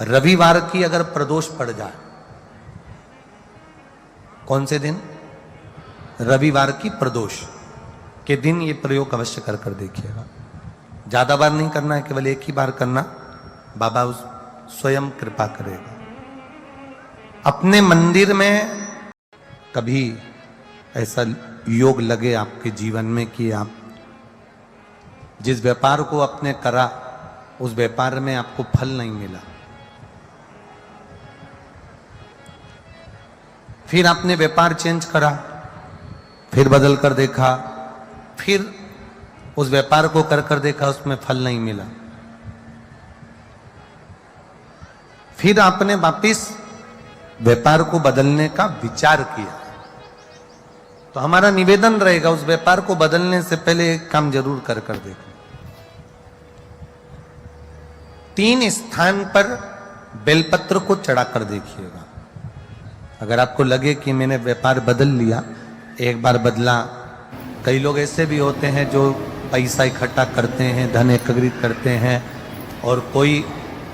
रविवार की अगर प्रदोष पड़ जाए, कौन से दिन? रविवार की प्रदोष के दिन ये प्रयोग अवश्य कर कर देखिएगा। ज्यादा बार नहीं करना है, केवल एक ही बार करना, बाबा उस स्वयं कृपा करेगा। अपने मंदिर में कभी ऐसा योग लगे आपके जीवन में कि आप जिस व्यापार को आपने करा उस व्यापार में आपको फल नहीं मिला, फिर आपने व्यापार चेंज करा, फिर बदल कर देखा, फिर उस व्यापार को कर कर देखा, उसमें फल नहीं मिला, फिर आपने वापिस व्यापार को बदलने का विचार किया, तो हमारा निवेदन रहेगा उस व्यापार को बदलने से पहले एक काम जरूर कर कर देखो। 3 स्थान पर बेलपत्र को चढ़ा कर देखिएगा। अगर आपको लगे कि मैंने व्यापार बदल लिया, एक बार बदला, कई लोग ऐसे भी होते हैं जो पैसा इकट्ठा करते हैं, धन एकत्रित करते हैं, और कोई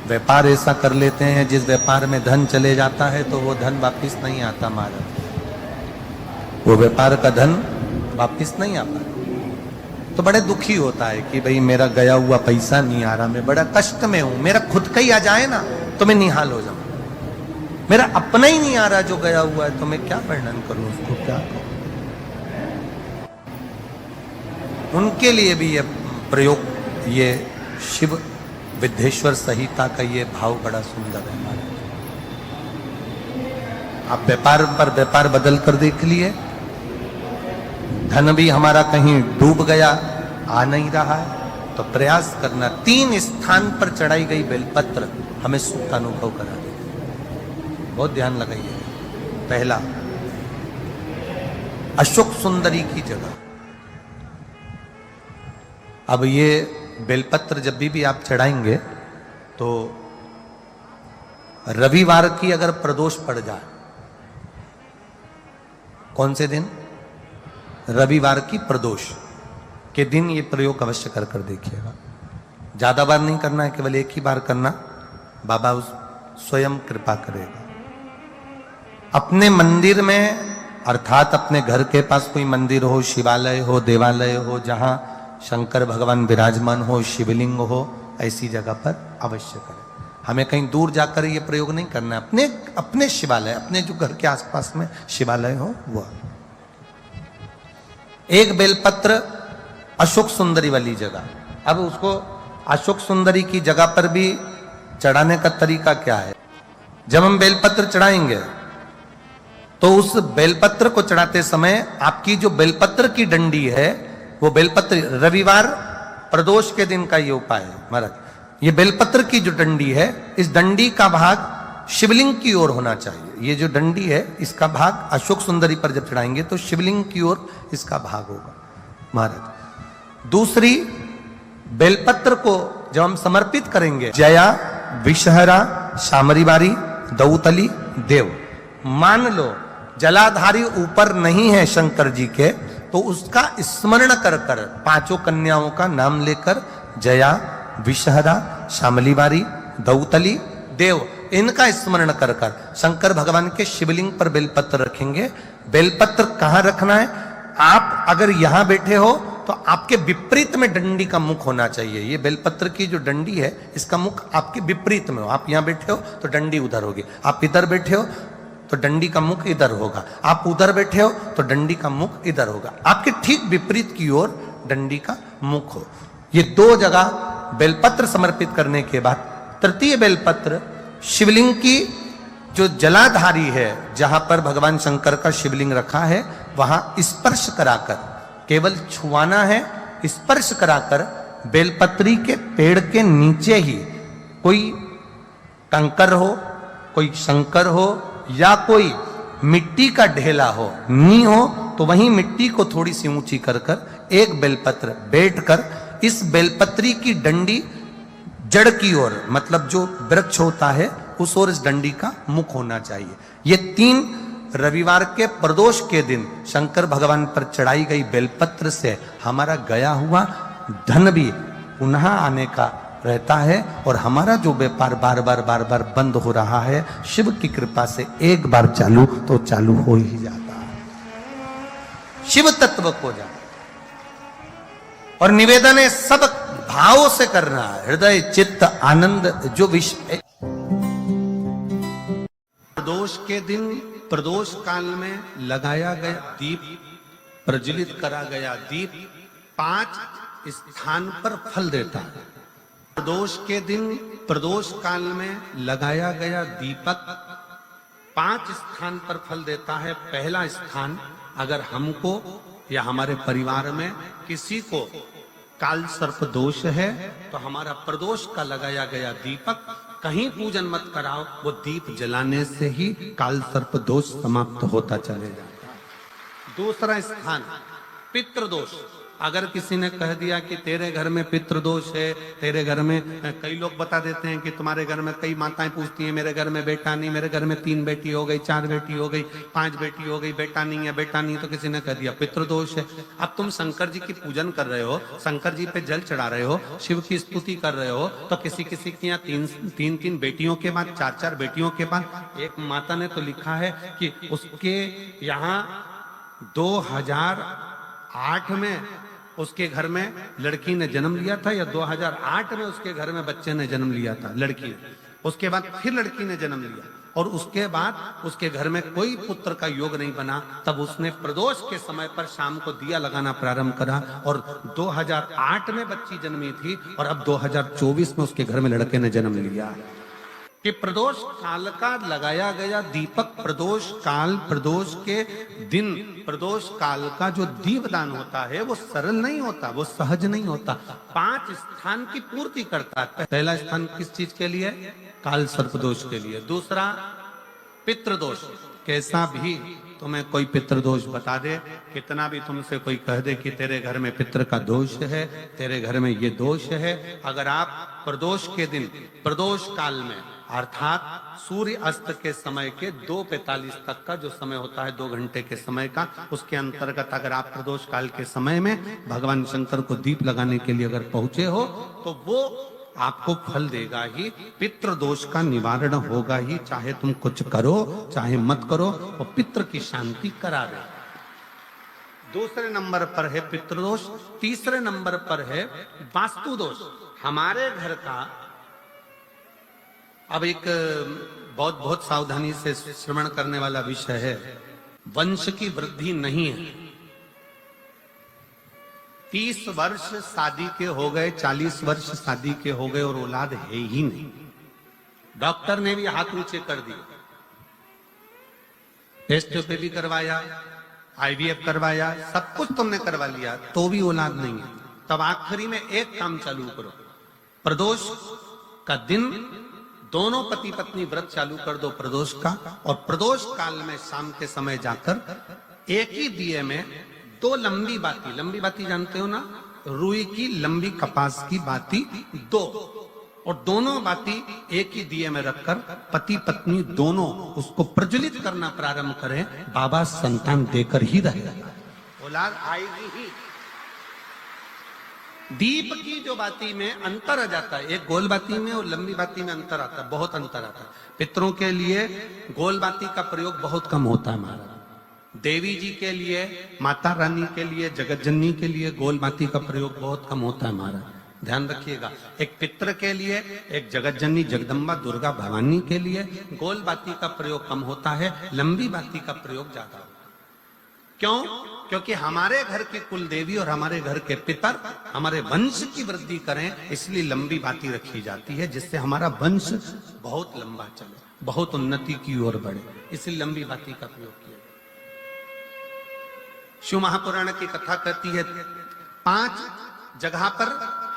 व्यापार ऐसा कर लेते हैं जिस व्यापार में धन चले जाता है तो वो धन वापिस नहीं आता महाराज, वो व्यापार का धन वापिस नहीं आता, तो बड़े दुखी होता है कि भाई मेरा गया हुआ पैसा नहीं आ रहा, मैं बड़ा कष्ट में हूं, मेरा खुद का ही आ जाए ना तो मैं निहाल हो जाऊं, मेरा अपना ही नहीं आ रहा जो गया हुआ है, तो मैं क्या वर्णन करूं, उसको क्या कहूं। उनके लिए भी ये प्रयोग, ये शिव विद्येश्वर संहिता का ये भाव बड़ा सुंदर है महाराज। आप व्यापार पर व्यापार बदल कर देख लिए, धन भी हमारा कहीं डूब गया, आ नहीं रहा है, तो प्रयास करना 3 स्थान पर चढ़ाई गई बेलपत्र हमें सुख का अनुभव करा देगी। बहुत ध्यान लगाइए। पहला, अशोक सुंदरी की जगह। अब ये बेलपत्र जब भी आप चढ़ाएंगे तो रविवार की अगर प्रदोष पड़ जाए, कौन से दिन? रविवार की प्रदोष के दिन ये प्रयोग अवश्य कर कर देखिएगा। ज्यादा बार नहीं करना है, केवल एक ही बार करना, बाबा उस स्वयं कृपा करेगा। अपने मंदिर में, अर्थात अपने घर के पास कोई मंदिर हो, शिवालय हो, देवालय हो, जहां शंकर भगवान विराजमान हो, शिवलिंग हो, ऐसी जगह पर अवश्य करें। हमें कहीं दूर जाकर ये प्रयोग नहीं करना है, अपने अपने शिवालय, अपने जो घर के आसपास में शिवालय हो वो। एक बेलपत्र अशोक सुंदरी वाली जगह। अब उसको अशोक सुंदरी की जगह पर भी चढ़ाने का तरीका क्या है? जब हम बेलपत्र चढ़ाएंगे तो उस बेलपत्र को चढ़ाते समय आपकी जो बेलपत्र की डंडी है, वो बेलपत्र, रविवार प्रदोष के दिन का ये उपाय है महाराज। ये बेलपत्र की जो डंडी है, इस डंडी का भाग शिवलिंग की ओर होना चाहिए। ये जो डंडी है, इसका भाग अशोक सुंदरी पर जब चढ़ाएंगे तो शिवलिंग की ओर इसका भाग होगा महाराज। दूसरी, बेलपत्र को जब हम समर्पित करेंगे, जया, विषहरा, शामरीवारी, दौतली, देव, मान लो जलाधारी ऊपर नहीं है शंकर जी के, तो उसका स्मरण कर कर 5 कन्याओं का नाम लेकर, जया, विषहरा, शामलीवारी, दौतली, देव, इनका स्मरण कर कर शंकर भगवान के शिवलिंग पर बेलपत्र रखेंगे। बेलपत्र कहां रखना है? आप अगर यहां बैठे हो तो आपके विपरीत में डंडी का मुख होना चाहिए। ये बेलपत्र की जो डंडी है, इसका मुख आपके विपरीत में हो। आप यहां बैठे हो तो डंडी उधर होगी, आप इधर बैठे हो तो डंडी का मुख इधर होगा, आप उधर बैठे हो तो डंडी का मुख इधर होगा। आपके ठीक विपरीत की ओर डंडी का मुख हो। ये 2 जगह बेलपत्र समर्पित करने के बाद, तृतीय बेलपत्र शिवलिंग की जो जलाधारी है, जहां पर भगवान शंकर का शिवलिंग रखा है, वहां स्पर्श कराकर, केवल छुआना है, स्पर्श कराकर बेलपत्री के पेड़ के नीचे ही कोई कंकर हो, कोई शंकर हो, या कोई मिट्टी का ढेला हो, नी हो, तो वहीं मिट्टी को थोड़ी सी ऊंची कर कर एक बेलपत्र बैठकर इस बेलपत्री की डंडी जड़ की ओर, मतलब जो वृक्ष होता है उस ओर इस डंडी का मुख होना चाहिए। ये 3 रविवार के प्रदोष के दिन शंकर भगवान पर चढ़ाई गई बेलपत्र से हमारा गया हुआ धन भी पुनः आने का रहता है और हमारा जो व्यापार बार बार बंद हो रहा है, शिव की कृपा से एक बार चालू तो चालू हो ही जाता है, शिव तत्व को जाना। और निवेदन है सब भाव से करना, हृदय चित्त आनंद जो विषय। प्रदोष के दिन प्रदोष काल में लगाया गया दीप, प्रज्वलित करा गया दीप 5 स्थान पर फल देता है। प्रदोष के दिन प्रदोष काल में लगाया गया दीपक 5 स्थान पर फल देता है। पहला स्थान, अगर हमको या हमारे परिवार में किसी को काल सर्प दोष है तो हमारा प्रदोष का लगाया गया दीपक कहीं पूजन मत कराओ, वो दीप जलाने से ही काल सर्प दोष समाप्त होता चले जाता है। दूसरा स्थान, पितृदोष। अगर किसी ने कह दिया कि तेरे घर में पितृदोष है, तेरे घर में, कई लोग बता देते हैं कि तुम्हारे घर में, कई माताएं पूछती हैं मेरे घर में बेटा नहीं, मेरे घर में 3 बेटी हो गई, 4 बेटी हो गई, 5 बेटी हो गई, बेटा नहीं है, बेटा नहीं, तो किसी ने कह दिया पितृदोष है। अब तुम शंकर जी की पूजन कर रहे हो, शंकर जी पे जल चढ़ा रहे हो, शिव की स्तुति कर रहे हो, तो किसी किसी की यहाँ 3 बेटियों के बाद, 4 बेटियों के बाद, एक माता ने तो लिखा है कि उसके यहाँ 2008 में उसके घर में लड़की ने जन्म लिया था, या 2008 में उसके घर में बच्चे ने जन्म लिया था, लड़की ने। उसके बाद फिर लड़की ने जन्म लिया और उसके बाद उसके घर में कोई पुत्र का योग नहीं बना। तब उसने प्रदोष के समय पर शाम को दिया लगाना प्रारंभ करा और 2008 में बच्ची जन्मी थी और अब 2024 में उसके घर में लड़के ने जन्म लिया। कि प्रदोष काल का लगाया गया दीपक, प्रदोष काल, प्रदोष के दिन, प्रदोष काल का जो दीपदान होता है वो सरल नहीं होता, वो सहज नहीं होता। 5 स्थान की पूर्ति करता है। पहला स्थान किस चीज के लिए? काल सर्प दोष के लिए। दूसरा पितृदोष। कैसा भी तुम्हें कोई पितृदोष बता दे, कितना भी तुमसे कोई कह दे कि तेरे घर में पितृ का दोष है, तेरे घर में ये दोष है, अगर आप प्रदोष के दिन, प्रदोष काल में, अर्थात सूर्य अस्त के समय के 2:45 तक का जो समय होता है, 2 घंटे के समय का, उसके अंतर्गत अगर आप प्रदोष काल के समय में भगवान शंकर को दीप लगाने के लिए अगर पहुंचे हो तो वो आपको फल देगा ही, पितृदोष का निवारण होगा ही, चाहे तुम कुछ करो चाहे मत करो, वो पितृ की शांति करा दे। दूसरे नंबर पर है पितृदोष। तीसरे नंबर पर है वास्तु दोष। हमारे घर का, अब एक बहुत सावधानी से श्रवण करने वाला विषय है, वंश की वृद्धि नहीं है। 30 वर्ष शादी के हो गए, 40 वर्ष शादी के हो गए और औलाद है ही नहीं। डॉक्टर ने भी हाथ नीचे कर दिए, टेस्ट पे भी करवाया, IVF करवाया, सब कुछ तुमने करवा लिया, तो भी औलाद नहीं है। तब आखिरी में एक काम चालू करो, प्रदोष का दिन दोनों पति पत्नी व्रत चालू कर दो प्रदोष का, और प्रदोष काल में शाम के समय जाकर एक ही दिए में 2 लंबी बाती जानते हो ना, रुई की लंबी कपास की बाती 2, और दोनों बाती एक ही दिए में रखकर पति पत्नी दोनों उसको प्रज्वलित करना प्रारंभ करें, बाबा संतान देकर ही रहेगा, औलाद आएगी ही। दीप की जो बाती में अंतर आ जाता है, एक गोल बाती में और लंबी बाती में अंतर आता है, बहुत अंतर आता है। पितरों के लिए गोल बाती का प्रयोग बहुत कम होता है महाराज। देवी जी के लिए, माता रानी के लिए, जगत जननी के लिए गोल बाती का प्रयोग बहुत कम होता है महाराज, ध्यान रखिएगा। एक पितृ के लिए, एक जगत जननी जगदम्बा दुर्गा भवानी के लिए गोल बाती का प्रयोग कम होता है, लंबी बाती का प्रयोग ज्यादा होता है। क्यों? क्योंकि हमारे घर की कुल देवी और हमारे घर के पितर हमारे वंश की वृद्धि करें, इसलिए लंबी बाती रखी जाती है, जिससे हमारा वंश बहुत लंबा चले, बहुत उन्नति की ओर बढ़े, इसलिए लंबी बाती का प्रयोग किया। शिव महापुराण की कथा कहती है 5 जगह पर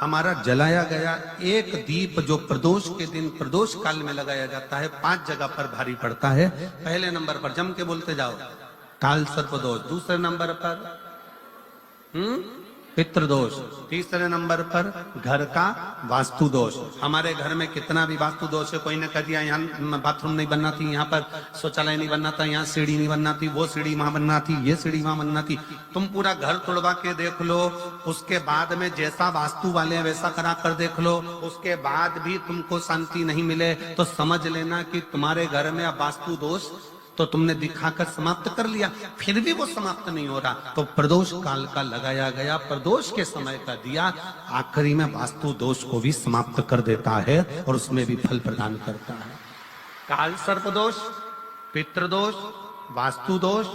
हमारा जलाया गया एक दीप जो प्रदोष के दिन प्रदोष काल में लगाया जाता है, 5 जगह पर भारी पड़ता है। पहले नंबर पर जम के बोलते जाओ, काल सर्प दोष। दूसरे नंबर पर पितृदोष। तीसरे नंबर पर घर का वास्तु दोष। हमारे घर में कितना भी वास्तु दोष है, कोई ने कह दिया यहाँ बाथरूम नहीं बनना थी, यहाँ पर शौचालय नहीं बनना था, यहाँ सीढ़ी नहीं बनना थी, वो सीढ़ी वहां बनना थी, ये सीढ़ी वहां बनना थी। तुम पूरा घर तोड़वा के देख लो, उसके बाद में जैसा वास्तु वाले हैं वैसा करा कर देख लो, उसके बाद भी तुमको शांति नहीं मिले तो समझ लेना कि तुम्हारे घर में अब वास्तु दोष तो तुमने दिखाकर समाप्त कर लिया, फिर भी वो समाप्त नहीं हो रहा। तो प्रदोष काल का लगाया गया प्रदोष के समय का दिया आखिरी में वास्तु दोष को भी समाप्त कर देता है और उसमें भी फल प्रदान करता है। काल सर्प दोष, पितृदोष, वास्तु दोष।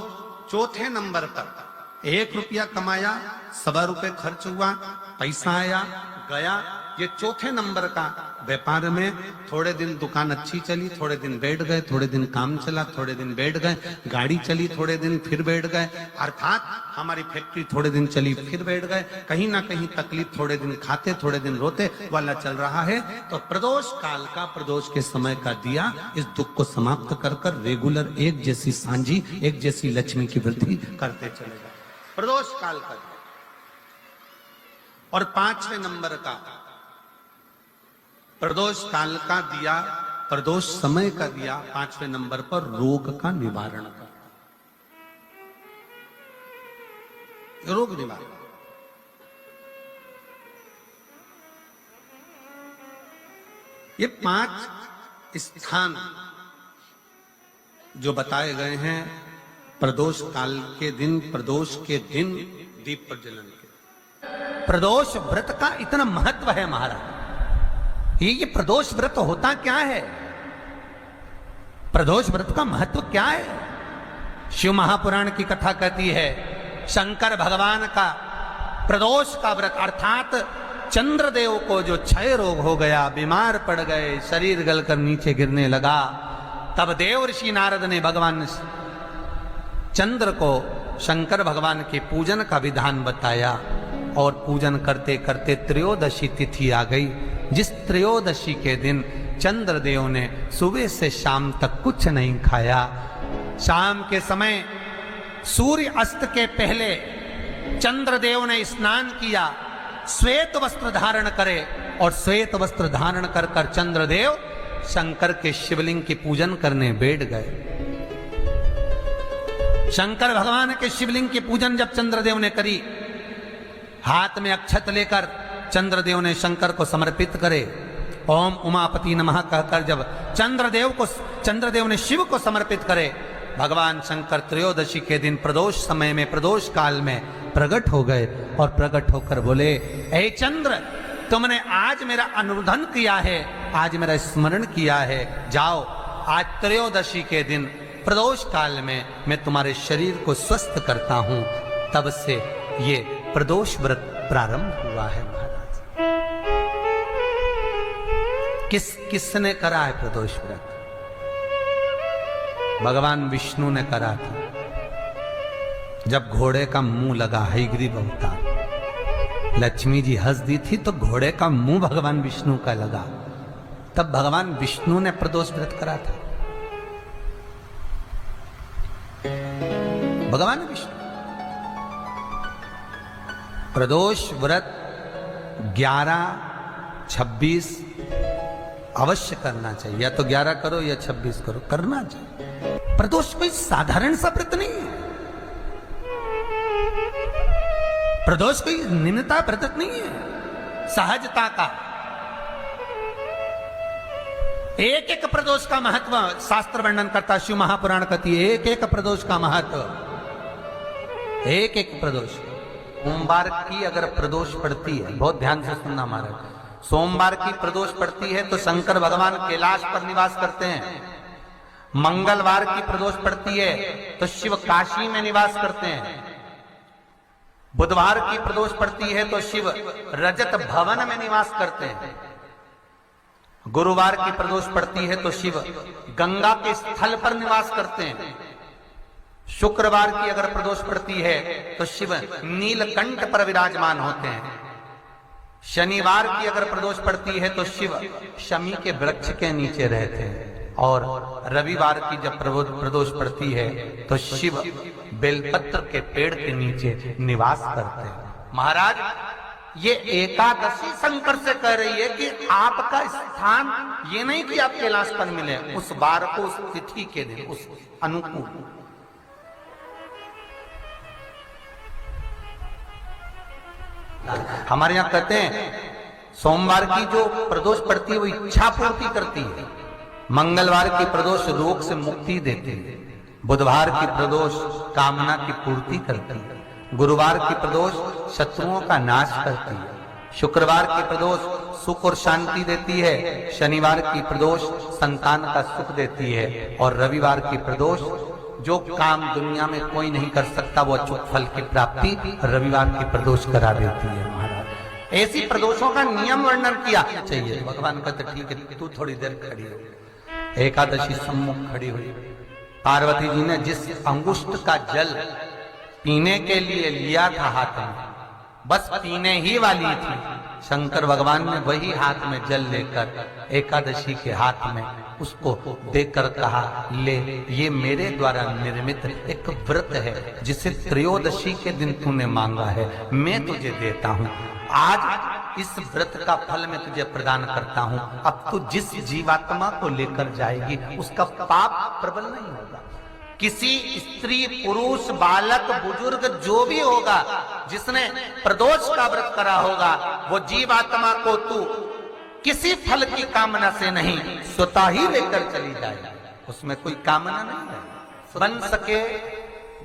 चौथे नंबर पर 1 रुपया कमाया, 1.25 रुपए खर्च हुआ, पैसा आया गया। ये चौथे नंबर का व्यापार में थोड़े दिन दुकान अच्छी चली, थोड़े दिन बैठ गए, थोड़े दिन काम चला, थोड़े दिन बैठ गए, गाड़ी चली थोड़े दिन फिर बैठ गए, अर्थात हमारी फैक्ट्री थोड़े दिन चली फिर बैठ गए। कहीं ना कहीं तकलीफ, थोड़े दिन खाते थोड़े दिन रोते वाला चल रहा है। तो प्रदोष काल का, प्रदोष के समय का दिया इस दुख को समाप्त कर कर रेगुलर एक जैसी सांझी, एक जैसी लक्ष्मी की वृद्धि करते चले गए। प्रदोष काल का। और 5वें नंबर का प्रदोष काल का दिया, प्रदोष समय का दिया 5वें नंबर पर रोग का निवारण का, रोग निवारण। ये 5 स्थान जो बताए गए हैं प्रदोष काल के दिन, प्रदोष के दिन दीप प्रज्वलन के। प्रदोष व्रत का इतना महत्व है महाराज। ये प्रदोष व्रत होता क्या है, प्रदोष व्रत का महत्व क्या है? शिव महापुराण की कथा कहती है शंकर भगवान का प्रदोष का व्रत, अर्थात चंद्रदेव को जो क्षय रोग हो गया, बीमार पड़ गए, शरीर गलकर नीचे गिरने लगा, तब देव ऋषि नारद ने भगवान चंद्र को शंकर भगवान के पूजन का विधान बताया। और पूजन करते करते त्रयोदशी तिथि आ गई, जिस त्रयोदशी के दिन चंद्रदेव ने सुबह से शाम तक कुछ नहीं खाया। शाम के समय सूर्य अस्त के पहले चंद्रदेव ने स्नान किया, श्वेत वस्त्र धारण करे, और श्वेत वस्त्र धारण कर कर चंद्रदेव शंकर के शिवलिंग की पूजन करने बैठ गए। शंकर भगवान के शिवलिंग की पूजन जब चंद्रदेव ने करी, हाथ में अक्षत लेकर चंद्रदेव ने शंकर को समर्पित करे, ओम उमापति नमः कहकर जब चंद्रदेव ने शिव को समर्पित करे, भगवान शंकर त्रयोदशी के दिन प्रदोष समय में, प्रदोष काल में प्रकट हो गए और प्रकट होकर बोले, ऐ चंद्र, तुमने आज मेरा अनुरोधन किया है, आज मेरा स्मरण किया है, जाओ आज त्रयोदशी के दिन प्रदोष काल में मैं तुम्हारे शरीर को स्वस्थ करता हूं। तब से ये प्रदोष व्रत प्रारंभ हुआ है महाराज। किसने करा है प्रदोष व्रत? भगवान विष्णु ने करा था। जब घोड़े का मुंह लगा, हयग्रीव अवतार, लक्ष्मी जी हंस दी थी तो घोड़े का मुंह भगवान विष्णु का लगा, तब भगवान विष्णु ने प्रदोष व्रत करा था। भगवान विष्णु प्रदोष व्रत 11, 26 अवश्य करना चाहिए, या तो 11 करो या 26 करो, करना चाहिए। प्रदोष कोई साधारण सा व्रत नहीं है, प्रदोष कोई निम्नता व्रत नहीं है, सहजता का। एक एक प्रदोष का महत्व शास्त्र वर्णन करता, शिव महापुराण कहती है एक एक प्रदोष का महत्व, एक एक प्रदोष। सोमवार की अगर प्रदोष पड़ती है, बहुत ध्यान से सुनना महाराज, सोमवार की प्रदोष पड़ती है तो शंकर भगवान कैलाश पर निवास करते हैं। मंगलवार की प्रदोष पड़ती है तो शिव काशी में निवास करते हैं। बुधवार की प्रदोष पड़ती है तो शिव रजत भवन में निवास करते हैं। गुरुवार की प्रदोष पड़ती है तो शिव गंगा के स्थल पर निवास करते हैं। शुक्रवार की अगर प्रदोष पड़ती है तो शिव नीलकंठ पर विराजमान होते हैं। शनिवार की अगर प्रदोष पड़ती है तो शिव शमी के वृक्ष के नीचे रहते हैं। और रविवार की जब प्रदोष पड़ती है तो शिव बेलपत्र के पेड़ के नीचे निवास करते हैं। महाराज ये एकादशी शंकर से कह रही है कि आपका स्थान ये नहीं कि आप कैलाश पर मिले, उस बार को उस तिथि के दिन उस अनुकूल। हमारे यहां कहते हैं सोमवार की जो प्रदोष पड़ती है वो इच्छा पूर्ति करती है, मंगलवार की प्रदोष रोग से मुक्ति देती है, बुधवार की प्रदोष कामना की पूर्ति करती है, गुरुवार की प्रदोष शत्रुओं का नाश करती है, शुक्रवार की प्रदोष सुख और शांति देती है, शनिवार की प्रदोष संतान का सुख देती है, और रविवार की प्रदोष जो काम दुनिया में कोई नहीं कर सकता वो अचूक फल की प्राप्ति रविवार की प्रदोष करा देती है। महाराज ऐसी प्रदोषों का नियम वर्णन किया चाहिए। भगवान कहते ठीक है तू थोड़ी देर खड़ी हो। एकादशी सम्मुख खड़ी हुई, पार्वती जी ने जिस अंगुष्ठ का जल पीने के लिए लिया था हाथ में, बस पीने ही वाली थी, शंकर भगवान ने वही हाथ में जल लेकर एकादशी के हाथ में उसको देकर कहा ले, ये मेरे द्वारा निर्मित एक व्रत है जिसे त्रयोदशी के दिन तूने मांगा है, मैं तुझे देता हूँ। आज इस व्रत का फल मैं तुझे प्रदान करता हूँ। अब तू जिस जीवात्मा को लेकर जाएगी उसका पाप प्रबल नहीं होगा। किसी स्त्री पुरुष बालक बुजुर्ग जो भी होगा जिसने प्रदोष का व्रत करा होगा वो जीवात्मा को तू किसी फल की कामना से नहीं स्वतः ही लेकर चली जाएगी, उसमें कोई कामना नहीं है। बन सके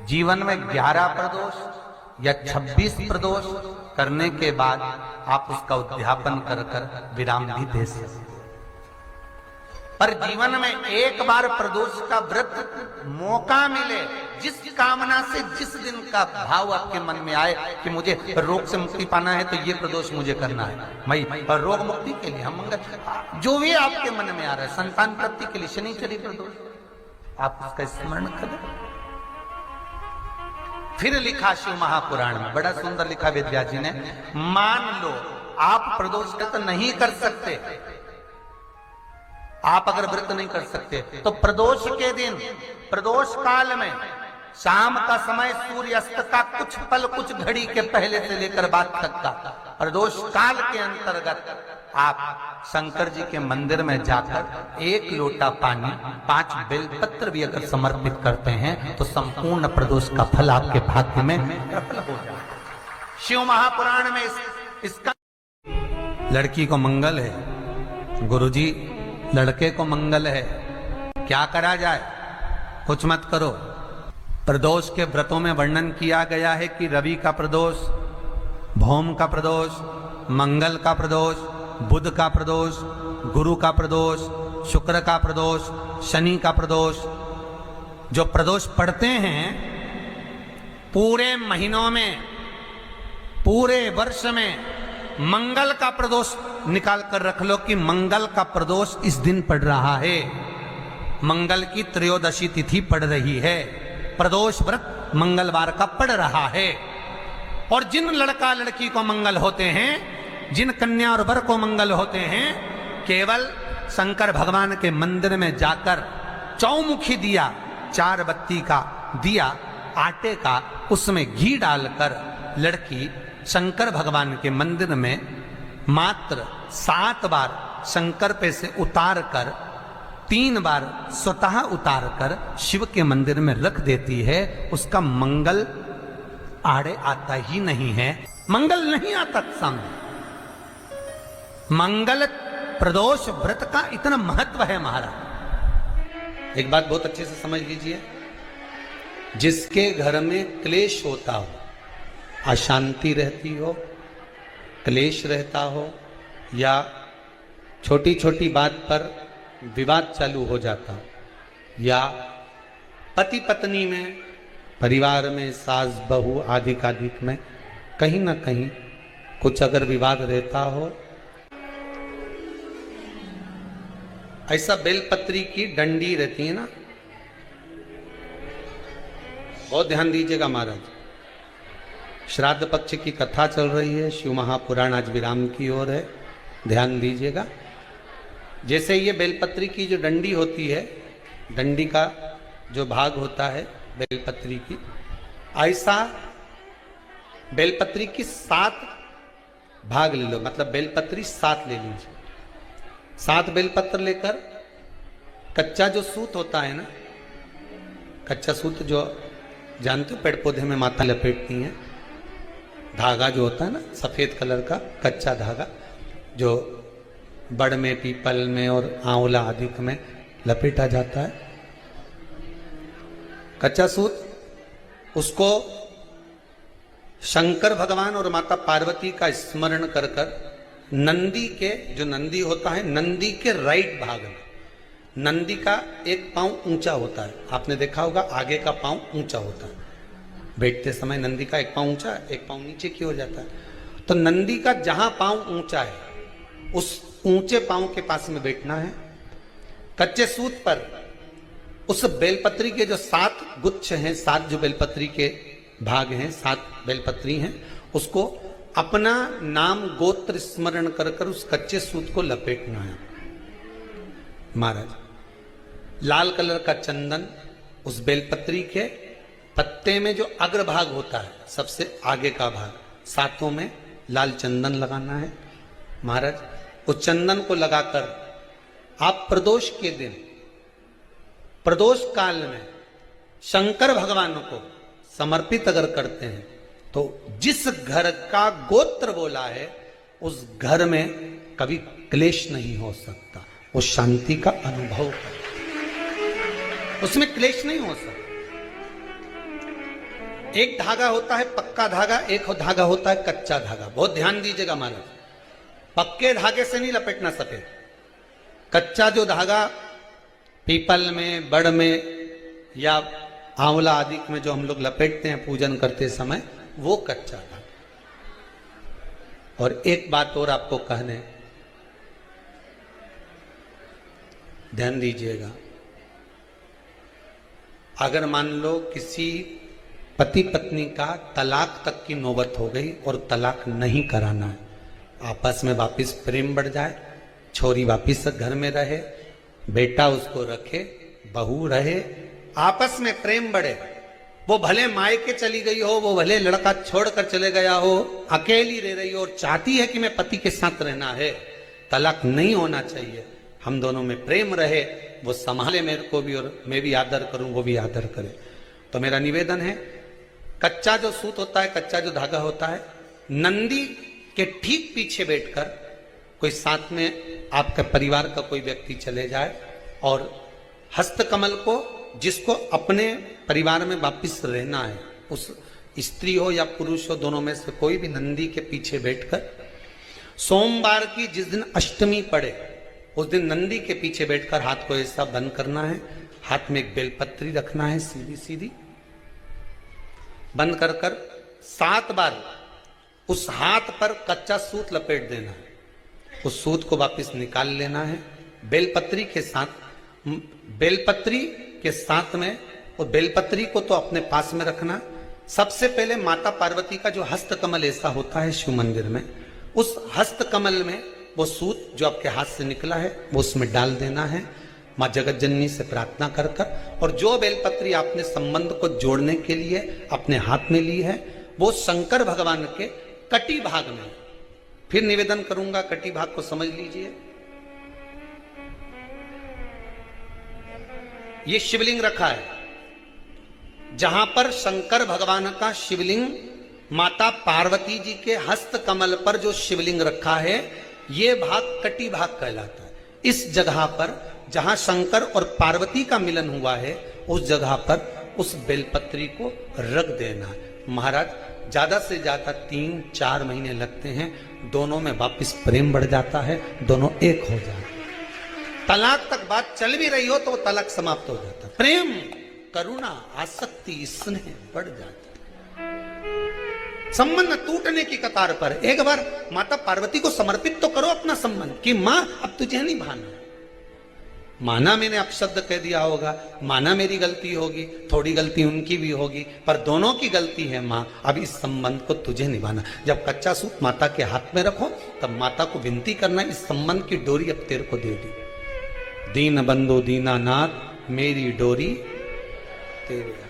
जीवन में 11 प्रदोष या 26 प्रदोष करने के बाद आप उसका उद्यापन कर कर विराम भी दे सकते, पर जीवन में एक बार प्रदोष का व्रत मौका मिले, जिस कामना से जिस दिन का भाव आपके मन में आए कि मुझे रोग से मुक्ति पाना है तो ये प्रदोष मुझे करना है, मैं रोग मुक्ति के लिए हम मंगल जो भी आपके मन में आ रहा है, संतान प्राप्ति के लिए शनिचरी प्रदोष आप उसका स्मरण करें। फिर लिखा शिव महापुराण में बड़ा सुंदर लिखा वेदव्यास जी ने, मान लो आप प्रदोष व्रत नहीं कर सकते, आप अगर व्रत नहीं कर सकते तो प्रदोष के दिन प्रदोष काल में शाम का समय सूर्य अस्त का कुछ पल कुछ घड़ी के पहले से लेकर बाद तक का प्रदोष काल के अंतर्गत आप शंकर जी के मंदिर में जाकर 1 लोटा पानी 5 बेलपत्र भी अगर समर्पित करते हैं तो संपूर्ण प्रदोष का फल आपके भाग्य में प्रबल हो जाए। शिव महापुराण में इसका लड़की को मंगल है, गुरुजी लड़के को मंगल है, क्या करा जाए? कुछ मत करो। प्रदोष के व्रतों में वर्णन किया गया है कि रवि का प्रदोष, भौम का प्रदोष, मंगल का प्रदोष, बुध का प्रदोष, गुरु का प्रदोष, शुक्र का प्रदोष, शनि का प्रदोष। जो प्रदोष पड़ते हैं पूरे महीनों में, पूरे वर्ष में मंगल का प्रदोष निकाल कर रख लो कि मंगल का प्रदोष इस दिन पड़ रहा है, मंगल की त्रयोदशी तिथि पड़ रही है, प्रदोष व्रत मंगलवार का पड़ रहा है। और जिन लड़का लड़की को मंगल होते हैं, जिन कन्या और वर को मंगल होते हैं, केवल शंकर भगवान के मंदिर में जाकर चौमुखी दिया, 4 बत्ती का दिया आटे का, उसमें घी डालकर लड़की शंकर भगवान के मंदिर में मात्र 7 बार शंकर पे से उतार कर 3 बार स्वतः उतार कर शिव के मंदिर में रख देती है। उसका मंगल आड़े आता ही नहीं है, मंगल नहीं आता सामने। मंगल प्रदोष व्रत का इतना महत्व है महाराज। एक बात बहुत अच्छे से समझ लीजिए, जिसके घर में क्लेश होता हो, अशांति रहती हो, क्लेश रहता हो, या छोटी छोटी बात पर विवाद चालू हो जाता हो, या पति पत्नी में, परिवार में, सास बहू आदि कादिक में कहीं ना कहीं कुछ अगर विवाद रहता हो, ऐसा बेलपत्री की डंडी रहती है ना, बहुत ध्यान दीजिएगा महाराज। श्राद्ध पक्ष की कथा चल रही है, शिव महापुराण आज विराम की ओर है, ध्यान दीजिएगा। जैसे ये बेलपत्री की जो डंडी होती है, डंडी का जो भाग होता है बेलपत्री की, ऐसा बेलपत्री की 7 भाग ले लो, मतलब बेलपत्री 7 ले लीजिए। 7 बेलपत्र लेकर कच्चा जो सूत होता है ना, कच्चा सूत जो जानते हो पेड़ पौधे में माता लपेटती हैं, धागा जो होता है ना सफेद कलर का कच्चा धागा, जो बड़ में, पीपल में और आंवला आदि में लपेटा जाता है, कच्चा सूत, उसको शंकर भगवान और माता पार्वती का स्मरण कर कर नंदी के, जो नंदी होता है, नंदी के राइट भाग में, नंदी का एक पांव ऊंचा होता है, आपने देखा होगा आगे का पांव ऊंचा होता है, बैठते समय नंदी का एक पांव ऊंचा, एक पांव नीचे की हो जाता है। तो नंदी का जहां पांव ऊंचा है उस ऊंचे पांव के पास में बैठना है। कच्चे सूत पर उस बेलपत्री के जो 7 गुच्छ हैं, 7 जो बेलपत्री के भाग हैं, 7 बेलपत्री हैं, उसको अपना नाम गोत्र स्मरण कर कर उस कच्चे सूत को लपेटना है। महाराज लाल कलर का चंदन उस बेलपत्री के पत्ते में जो अग्रभाग होता है, सबसे आगे का भाग, 7 में लाल चंदन लगाना है। महाराज उस चंदन को लगाकर आप प्रदोष के दिन, प्रदोष काल में शंकर भगवान को समर्पित अगर करते हैं तो जिस घर का गोत्र बोला है उस घर में कभी क्लेश नहीं हो सकता, वो शांति का अनुभव कर, उसमें क्लेश नहीं हो सकता। एक धागा होता है पक्का धागा, एक धागा होता है कच्चा धागा। बहुत ध्यान दीजिएगा महाराज, पक्के धागे से नहीं लपेटना सफेद, कच्चा जो धागा पीपल में, बड़ में या आंवला आदि में जो हम लोग लपेटते हैं पूजन करते समय, वो कच्चा धागा। और एक बात और आपको कहने, ध्यान दीजिएगा, अगर मान लो किसी पति पत्नी का तलाक तक की नौबत हो गई और तलाक नहीं कराना है, आपस में वापिस प्रेम बढ़ जाए, छोरी वापिस घर में रहे, बेटा उसको रखे, बहू रहे, आपस में प्रेम बढ़े, वो भले मायके चली गई हो, वो भले लड़का छोड़कर चले गया हो, अकेली रह रही हो और चाहती है कि मैं पति के साथ रहना है, तलाक नहीं होना चाहिए, हम दोनों में प्रेम रहे, वो संभाले मेरे को भी और मैं भी आदर करूं, वो भी आदर करे। तो मेरा निवेदन है, कच्चा जो सूत होता है, कच्चा जो धागा होता है, नंदी के ठीक पीछे बैठकर कोई साथ में आपके परिवार का कोई व्यक्ति चले जाए और हस्तकमल को, जिसको अपने परिवार में वापिस रहना है, उस स्त्री हो या पुरुष हो, दोनों में से कोई भी नंदी के पीछे बैठकर, सोमवार की जिस दिन अष्टमी पड़े उस दिन नंदी के पीछे बैठकर हाथ को ऐसा बंद करना है, हाथ में एक बेलपत्री रखना है, सीधी सीधी बंद कर कर 7 बार उस हाथ पर कच्चा सूत लपेट देना है, उस सूत को वापस निकाल लेना है, बेलपत्री के साथ, बेलपत्री के साथ में, और बेलपत्री को तो अपने पास में रखना। सबसे पहले माता पार्वती का जो हस्तकमल ऐसा होता है शिव मंदिर में, उस हस्तकमल में वो सूत जो आपके हाथ से निकला है वो उसमें डाल देना है, माँ जगत जननी से प्रार्थना कर कर, और जो बेलपत्री आपने संबंध को जोड़ने के लिए अपने हाथ में ली है वो शंकर भगवान के कटी भाग में, फिर निवेदन करूंगा कटी भाग को समझ लीजिए। ये शिवलिंग रखा है, जहां पर शंकर भगवान का शिवलिंग, माता पार्वती जी के हस्त कमल पर जो शिवलिंग रखा है, ये भाग कटी भाग कहलाता है। इस जगह पर जहां शंकर और पार्वती का मिलन हुआ है, उस जगह पर उस बेलपत्री को रख देना है। महाराज ज्यादा से ज्यादा 3-4 महीने लगते हैं, दोनों में वापस प्रेम बढ़ जाता है, दोनों एक हो जाते हैं। तलाक तक बात चल भी रही हो तो तलाक समाप्त हो जाता है, प्रेम, करुणा, आसक्ति, स्नेह बढ़ जाता है। संबंध टूटने की कतार पर एक बार माता पार्वती को समर्पित तो करो अपना संबंध कि मां अब तुझे नहीं भाना, माना मैंने अपशब्द कह दिया होगा, माना मेरी गलती होगी, थोड़ी गलती उनकी भी होगी, पर दोनों की गलती है मां, अब इस संबंध को तुझे निभाना। जब कच्चा सूत माता के हाथ में रखो तब माता को विनती करना, इस संबंध की डोरी अब तेरे को दे दी, दीन बंधु दीनानाथ मेरी डोरी तेरे,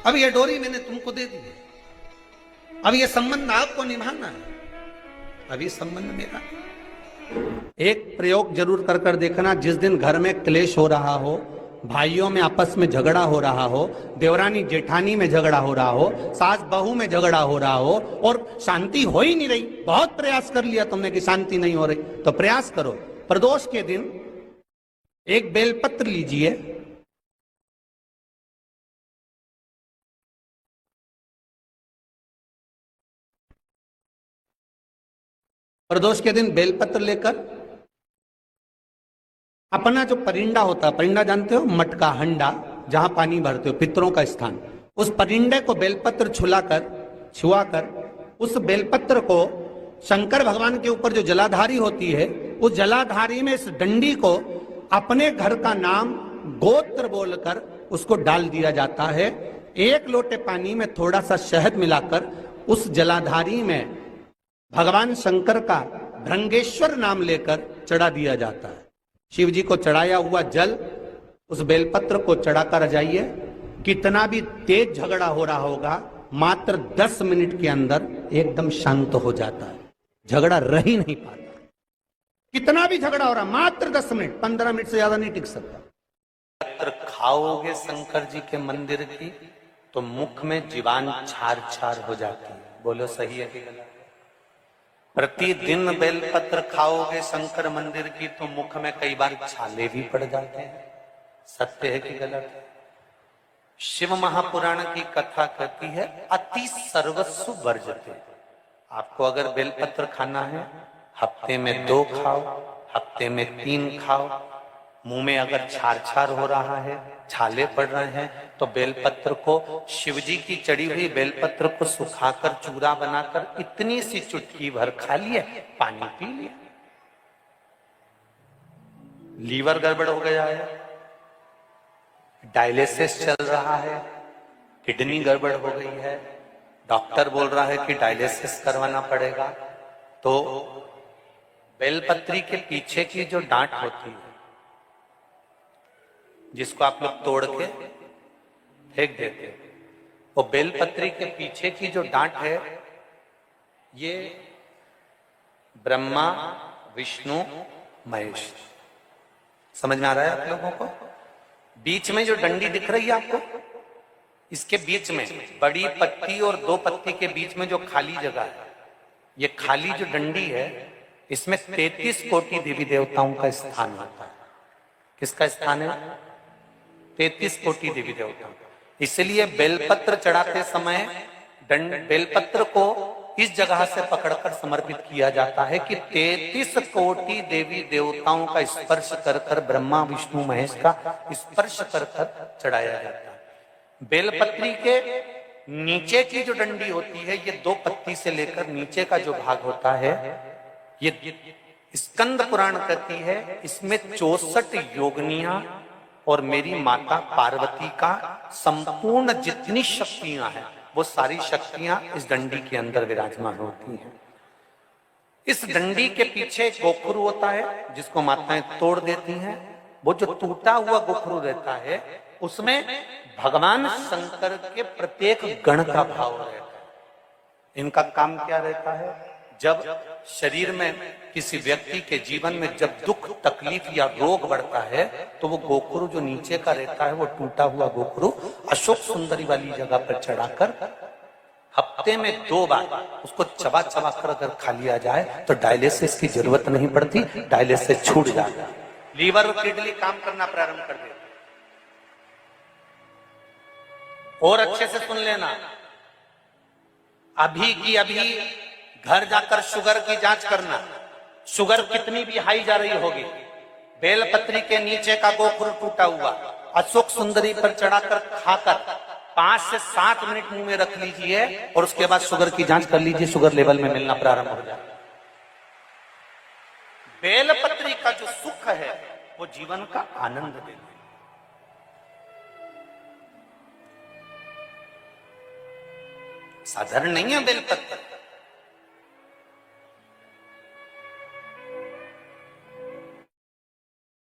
अब ये डोरी मैंने तुमको दे दी, अब ये संबंध आपको निभाना है, अभी संबंध मेरा। एक प्रयोग जरूर कर कर देखना, जिस दिन घर में क्लेश हो रहा हो, भाइयों में आपस में झगड़ा हो रहा हो, देवरानी जेठानी में झगड़ा हो रहा हो, सास बहू में झगड़ा हो रहा हो और शांति हो ही नहीं रही, बहुत प्रयास कर लिया तुमने कि शांति नहीं हो रही, तो प्रयास करो, प्रदोष के दिन एक बेलपत्र लीजिए, प्रदोष के दिन बेलपत्र लेकर अपना जो परिंडा होता है, परिंडा जानते हो, मटका, हंडा, जहां पानी भरते हो, पितरों का स्थान, उस परिंडे को बेलपत्र छुआकर उस बेलपत्र को शंकर भगवान के ऊपर जो जलाधारी होती है, उस जलाधारी में इस डंडी को अपने घर का नाम गोत्र बोलकर उसको डाल दिया जाता है। एक लोटे पानी में थोड़ा सा शहद मिलाकर उस जलाधारी में भगवान शंकर का भृंगेश्वर नाम लेकर चढ़ा दिया जाता है। शिव जी को चढ़ाया हुआ जल उस बेलपत्र को चढ़ाकर जाइए, कितना भी तेज झगड़ा हो रहा होगा, मात्र 10 मिनट के अंदर एकदम शांत हो जाता है, झगड़ा रह ही नहीं पाता। कितना भी झगड़ा हो रहा, मात्र 10 मिनट, 15 मिनट से ज्यादा नहीं टिक सकता। पत्र खाओगे शंकर जी के मंदिर की तो मुख में जीवान छार छार हो जाती है। बोलो सही है कि गलत? प्रतिदिन बेलपत्र खाओगे शंकर मंदिर की तो मुख में कई बार छाले भी पड़ जाते हैं। सत्य है कि गलत है? शिव महापुराण की कथा कहती है अति सर्वस्व वर्जते। आपको अगर बेलपत्र खाना है, हफ्ते में 2 खाओ, हफ्ते में 3 खाओ। मुंह में अगर छार छार हो रहा है, छाले पड़ रहे हैं, तो बेलपत्र को, शिवजी की चढ़ी हुई बेलपत्र को सुखाकर चूरा बनाकर इतनी सी चुटकी भर खा लिया, पानी पी लिया। लीवर गड़बड़ हो गया है, डायलिसिस चल रहा है, किडनी गड़बड़ हो गई है, डॉक्टर बोल रहा है कि डायलिसिस करवाना पड़ेगा, तो बेलपत्री के पीछे की जो डांट होती है, जिसको आप लोग तोड़ के फेंक देते, वो बेलपत्री के पीछे की जो डांट है, ये ब्रह्मा विष्णु महेश। समझ में आ रहा है आप लोगों को? बीच में जो डंडी दिख रही है आपको, इसके बीच में बड़ी पत्ती और 2 पत्ती के बीच में जो खाली जगह है, ये खाली जो डंडी है, इसमें 33 कोटि देवी देवताओं का स्थान होता है। किसका स्थान है? 33 कोटि देवी देवताओं। इसलिए बेलपत्र चढ़ाते समय बेलपत्र को इस जगह से पकड़कर समर्पित किया जाता है कि 33 कोटि देवी देवताओं का स्पर्श कर कर, ब्रह्मा विष्णु महेश का स्पर्श कर कर चढ़ाया जाता है। बेलपत्री के नीचे की जो डंडी होती है, ये 2 पत्ती से लेकर नीचे का जो भाग होता है, ये स्कंद पुराण कहती है, इसमें 64 योगनियां और मेरी माता पार्वती का संपूर्ण जितनी शक्तियां हैं, वो सारी शक्तियां इस डंडी के अंदर विराजमान होती हैं। इस डंडी के पीछे गोखरू होता है, जिसको माताएं तोड़ देती हैं। वो जो टूटा हुआ गोखरू रहता है, उसमें भगवान शंकर के प्रत्येक गण का भाव रहता है। इनका काम क्या रहता है? जब शरीर में किसी व्यक्ति के जीवन में जब दुख, तकलीफ या रोग बढ़ता है, तो वो गोखरू जो नीचे का रहता है, वो टूटा हुआ गोखरू अशोक सुंदरी वाली जगह पर चढ़ाकर हफ्ते में 2 बार उसको चबा चबा कर अगर खा लिया जाए तो डायलिसिस की जरूरत नहीं पड़ती, डायलिसिस छूट जाता है, लीवर और किडनी काम करना प्रारंभ कर देते। और अच्छे से सुन लेना, अभी की अभी घर जाकर शुगर की जांच करना। शुगर कितनी भी हाई जा रही होगी, बेलपत्री के नीचे का गोखरू टूटा हुआ अशोक सुंदरी पर चढ़ाकर खाकर 5 से 7 मिनट मुंह में रख लीजिए और उसके बाद शुगर की जांच कर लीजिए, शुगर लेवल में मिलना प्रारंभ हो जाए। बेलपत्री का जो सुख है, वो जीवन का आनंद देता है। साधारण नहीं है बेलपत्र।